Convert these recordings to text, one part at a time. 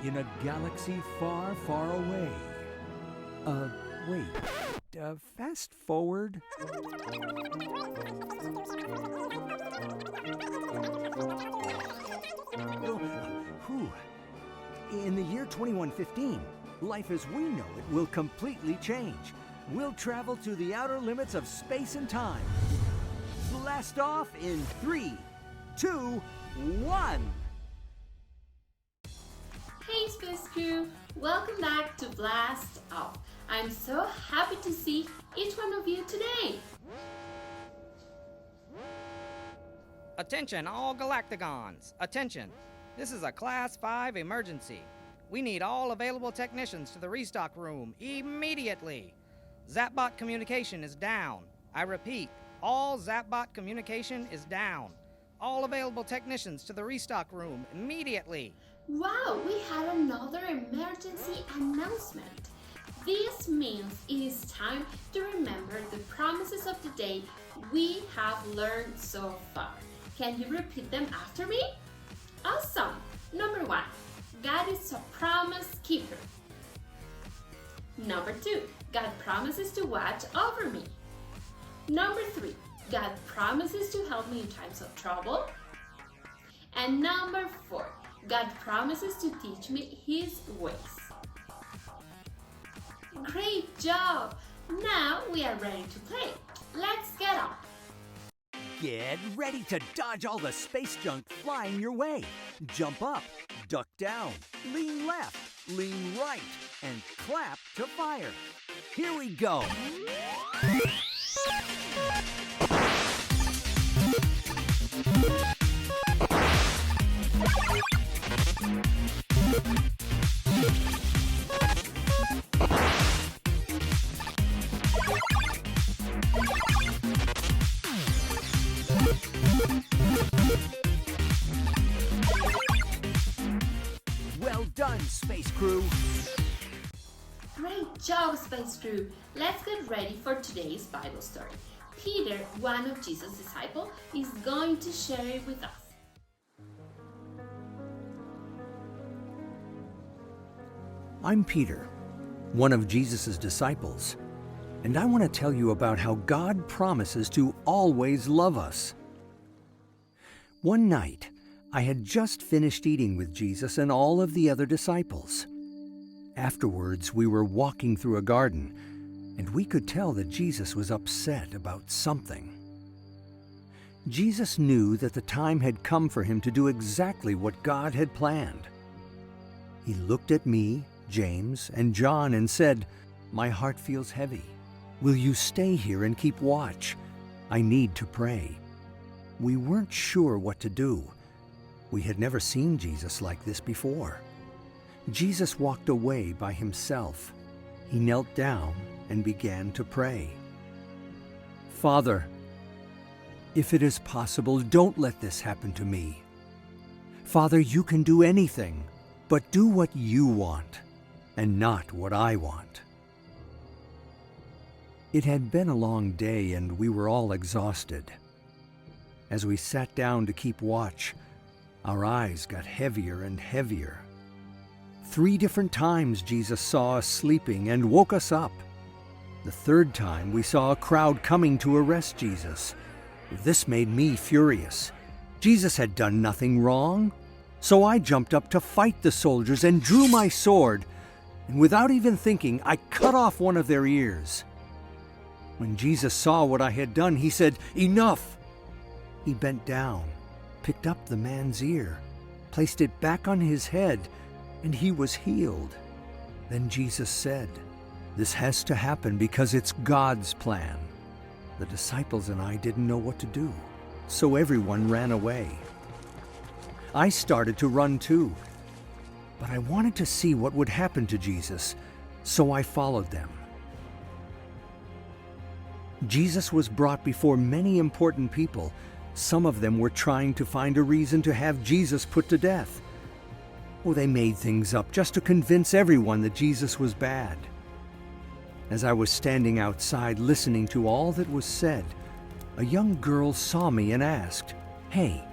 in a galaxy far, far away. Wait. Fast forward. Whew. In the year 2115, life as we know it will completely change. We'll travel to the outer limits of space and time. Blast off in 3, 2, 1. Hey Space Crew! Welcome back to Blast Off. I'm so happy to see each one of you today. Attention all Galacticons! Attention! This is a Class 5 emergency. We need all available technicians to the restock room immediately. Zapbot communication is down. I repeat, all Zapbot communication is down. All available technicians to the restock room immediately. Wow, we had another emergency announcement. This means it is time to remember the promises of the day we have learned so far. Can you repeat them after me? Awesome! Number 1, God is a promise keeper. Number 2, God promises to watch over me. Number 3, God promises to help me in times of trouble. And number 4, God promises to teach me His ways. Great job! Now we are ready to play. Let's get on! Get ready to dodge all the space junk flying your way. Jump up, duck down, lean left, lean right, and clap to fire. Here we go. Well done, Space Crew. Great job, Space Crew! Let's get ready for today's Bible story. Peter, one of Jesus' disciples, is going to share it with us. I'm Peter, one of Jesus' disciples, and I want to tell you about how God promises to always love us. One night, I had just finished eating with Jesus and all of the other disciples. Afterwards, we were walking through a garden, and we could tell that Jesus was upset about something. Jesus knew that the time had come for him to do exactly what God had planned. He looked at me, James, and John and said, "My heart feels heavy. Will you stay here and keep watch? I need to pray." We weren't sure what to do. We had never seen Jesus like this before. Jesus walked away by himself. He knelt down and began to pray. "Father, if it is possible, don't let this happen to me. Father, you can do anything, but do what you want and not what I want." It had been a long day and we were all exhausted. As we sat down to keep watch, our eyes got heavier and heavier. 3 different times Jesus saw us sleeping and woke us up. The 3rd time we saw a crowd coming to arrest Jesus. This made me furious. Jesus had done nothing wrong. So I jumped up to fight the soldiers and drew my sword, and without even thinking, I cut off one of their ears. When Jesus saw what I had done, he said, "Enough!" He bent down, picked up the man's ear, placed it back on his head, and he was healed. Then Jesus said, "This has to happen because it's God's plan." The disciples and I didn't know what to do, so everyone ran away. I started to run too, but I wanted to see what would happen to Jesus, so I followed them. Jesus was brought before many important people. Some of them were trying to find a reason to have Jesus put to death. Oh, they made things up just to convince everyone that Jesus was bad. As I was standing outside listening to all that was said, a young girl saw me and asked, "Hey,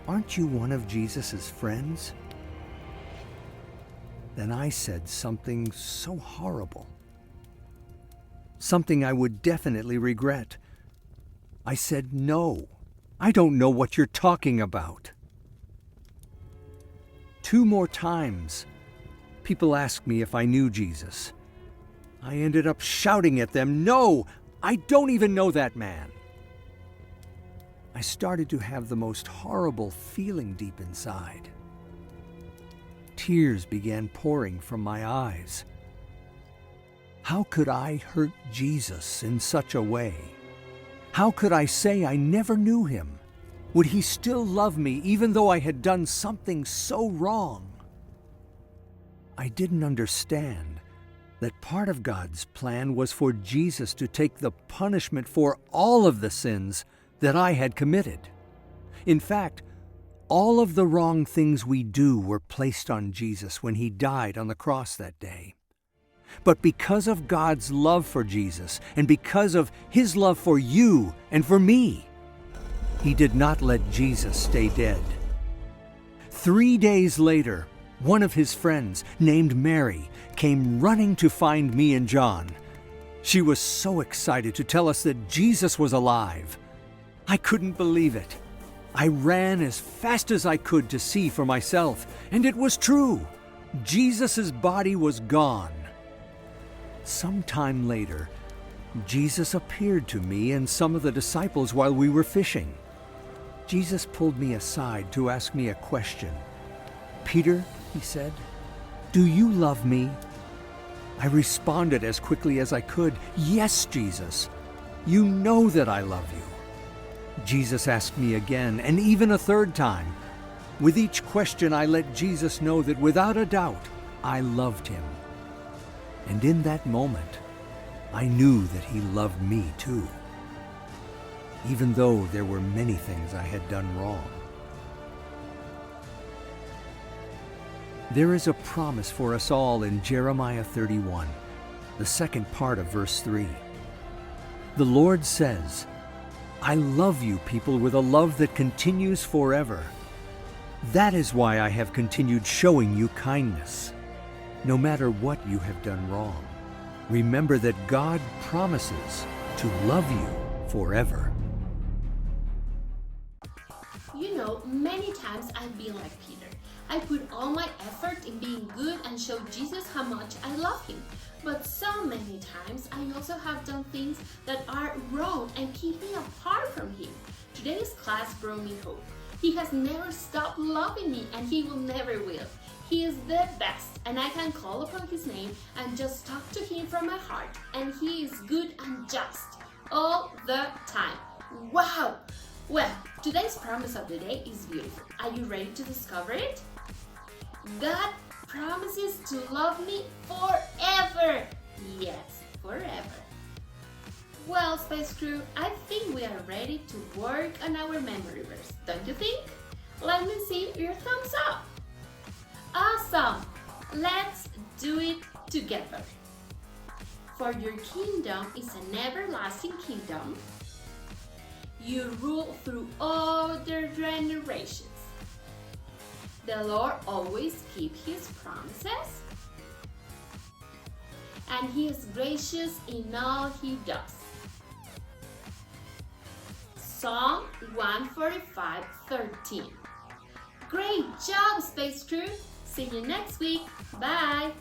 aren't you one of Jesus' friends?" then I said something so horrible. Something I would definitely regret. I said, "No, I don't know what you're talking about." 2 more times, people asked me if I knew Jesus. I ended up shouting at them, "No, I don't even know that man." I started to have the most horrible feeling deep inside. Tears began pouring from my eyes. How could I hurt Jesus in such a way? How could I say I never knew him? Would he still love me even though I had done something so wrong? I didn't understand that part of God's plan was for Jesus to take the punishment for all of the sins that I had committed. In fact, all of the wrong things we do were placed on Jesus when he died on the cross that day. But because of God's love for Jesus and because of his love for you and for me, he did not let Jesus stay dead. 3 days later, one of his friends, named Mary, came running to find me and John. She was so excited to tell us that Jesus was alive. I couldn't believe it. I ran as fast as I could to see for myself, and it was true. Jesus' body was gone. Sometime later, Jesus appeared to me and some of the disciples while we were fishing. Jesus pulled me aside to ask me a question. "Peter," he said, "do you love me?" I responded as quickly as I could, "Yes, Jesus. You know that I love you." Jesus asked me again, and even a third time. With each question, I let Jesus know that without a doubt, I loved him. And in that moment, I knew that he loved me too, even though there were many things I had done wrong. There is a promise for us all in Jeremiah 31, the second part of verse 3. The Lord says, "I love you, people, with a love that continues forever. That is why I have continued showing you kindness. No matter what you have done wrong, remember that God promises to love you forever." You know, many times I've been like Peter. I put all my effort in being good and show Jesus how much I love him. But so many times I also have done things that are wrong and keep me apart from him. Today's class brought me hope. He has never stopped loving me and he will never will. He is the best and I can call upon his name and just talk to him from my heart, and he is good and just all the time. Wow! Well, today's promise of the day is beautiful. Are you ready to discover it? God promises to love me forever. Yes, forever. Well, Space Crew, I think we are ready to work on our memory verse, don't you think? Let me see your thumbs up. Awesome! Let's do it together. For your kingdom is an everlasting kingdom. You rule through all the generations. The Lord always keeps his promises, and he is gracious in all he does. Psalm 145:13. Great job, Space Crew! See you next week. Bye!